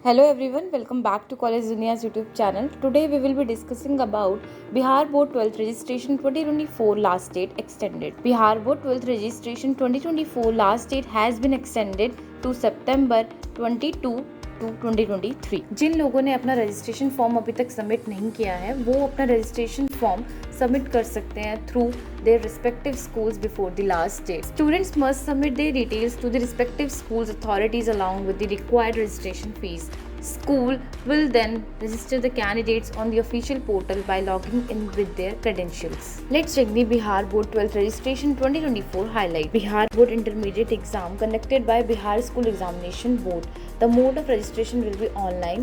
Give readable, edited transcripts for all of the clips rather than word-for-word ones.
Hello everyone, welcome back to College Dunia's YouTube channel. Today we will be discussing about Bihar Board 12th Registration 2024 last date extended. Bihar Board 12th Registration 2024 last date has been extended to September 22 to 2023. जिन लोगों ने अपना registration form अभी तक submit नहीं किया है वो अपना रजिस्ट्रेशन फॉर्म सबमिट कर सकते हैं through their respective schools before the last date. Students must submit their details to the respective schools authorities along with the required registration fees. School will then register the candidates on the official portal by logging in with their credentials. Let's check the Bihar Board 12th Registration 2024 highlight. Bihar Board Intermediate Exam conducted by Bihar School Examination Board. The mode of registration will be online.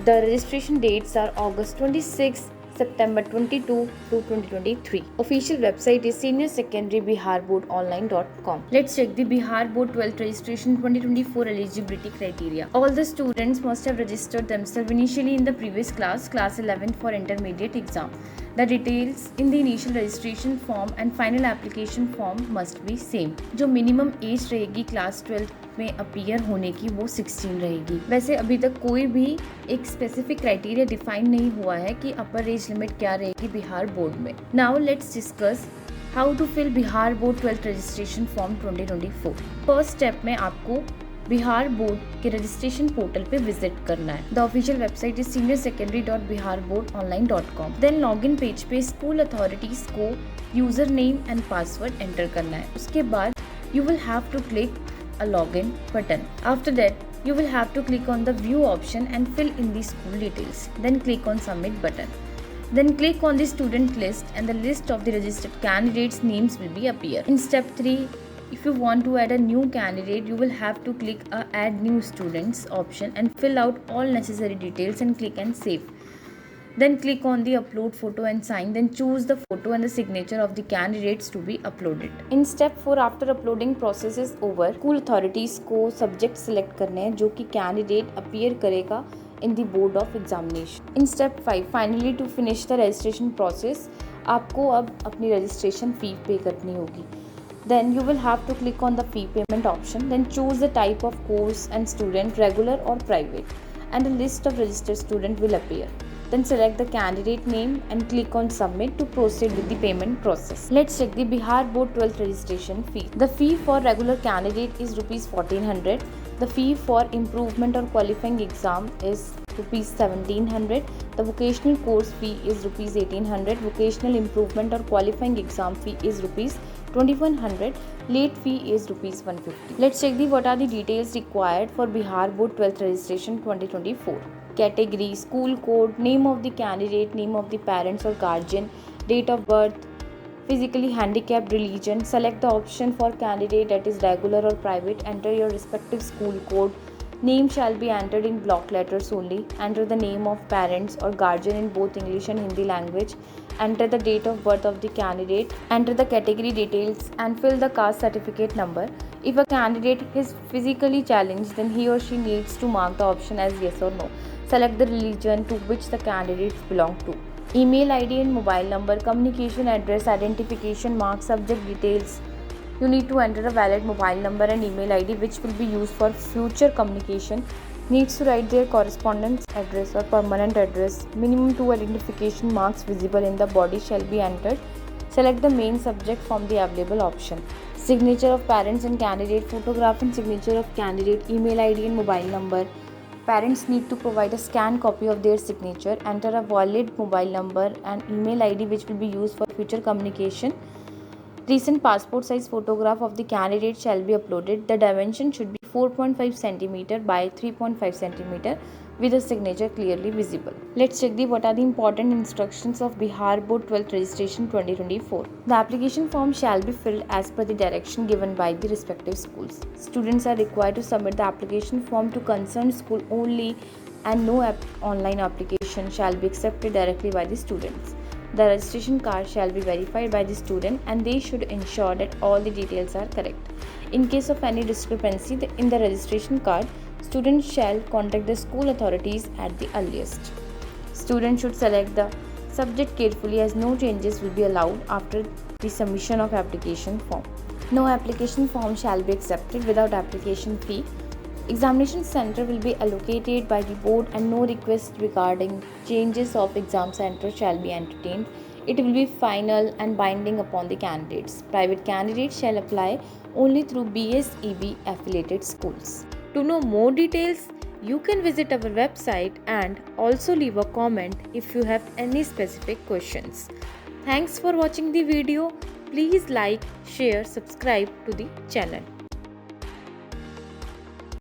The registration dates are August 26, September 22 to 2023. Official website is Senior Secondary Bihar Board Online.com. Let's check the Bihar Board 12th Registration 2024 eligibility criteria. All the students must have registered themselves initially in the previous class 11 for intermediate exam. The details in the initial registration form and final application form must be same. जो minimum age रहेगी class 12 में appear होने की वो 16 रहेगी. वैसे अभी तक कोई भी एक स्पेसिफिक क्राइटेरिया डिफाइन नहीं हुआ है कि अपर एज लिमिट क्या रहेगी बिहार बोर्ड में. Now let's discuss how to fill Bihar board 12th registration form 2024. First step में आपको बिहार बोर्ड के रजिस्ट्रेशन पोर्टल पे विजिट करना है. The official website is seniorsecondary.biharboardonline.com. Then login page पे स्कूल अथॉरिटीज को user name and password enter करना है. उसके बाद you will have to click a login button. After that, you will have to click on the view option and fill in the school details. Then click on submit button. Then click on the student list and the list of the registered candidates names will be appear. In step 3, if you want to add a new candidate, you will have to click add new students option and fill out all necessary details and click and save. Then click on the upload photo and sign. Then choose the photo and the signature of the candidates to be uploaded. In step 4, after uploading process is over, school authorities को subject select करने हैं जो कि candidate appear करेगा in the board of examination. In step 5, finally to finish the registration process, आपको अब अपनी registration fee pay करनी होगी. Then you will have to click on the fee payment option. Then choose the type of course and student, regular or private, and a list of registered student will appear. Then select the candidate name and click on submit to proceed with the payment process. Let's check the Bihar Board 12th registration fee. The fee for regular candidate is rupees 1400. The fee for improvement or qualifying exam is rupees 1700. The vocational course fee is rupees 1800. Vocational improvement or qualifying exam fee is rupees 2100. Late fee is rupees 150. Let's check what are the details required for Bihar Board 12th registration 2024. Category, school code, name of the candidate, name of the parents or guardian, date of birth, physically handicapped, religion. Select the option for candidate that is regular or private. Enter your respective school code. Name shall be entered in block letters only. Enter the name of parents or guardian in both English and Hindi language. Enter the date of birth of the candidate. Enter the category details and fill the caste certificate number. If a candidate is physically challenged, then he or she needs to mark the option as yes or no. Select the religion to which the candidates belong to. Email ID and mobile number, communication address, identification mark, subject details. You need to enter a valid mobile number and email ID which will be used for future communication. Needs to write their correspondence address or permanent address. Minimum 2 identification marks visible in the body shall be entered. Select the main subject from the available option. Signature of parents and candidate, photograph and signature of candidate, email ID and mobile number. Parents need to provide a scanned copy of their signature. Enter a valid mobile number and email ID which will be used for future communication. Recent passport size photograph of the candidate shall be uploaded. The dimension should be 4.5 cm by 3.5 cm with a signature clearly visible. Let's check what are the important instructions of Bihar Board 12th registration 2024. The application form shall be filled as per the direction given by the respective schools. Students are required to submit the application form to concerned school only and no online application shall be accepted directly by the students. The registration card shall be verified by the student and they should ensure that all the details are correct. In case of any discrepancy in the registration card, students shall contact the school authorities at the earliest. Students should select the subject carefully as no changes will be allowed after the submission of application form. No application form shall be accepted without application fee. Examination center will be allocated by the board and no request regarding changes of exam center shall be entertained. It will be final and binding upon the candidates. Private candidates shall apply only through BSEB affiliated schools. To know more details, you can visit our website and also leave a comment if you have any specific questions. Thanks for watching the video. Please like, share, subscribe to the channel.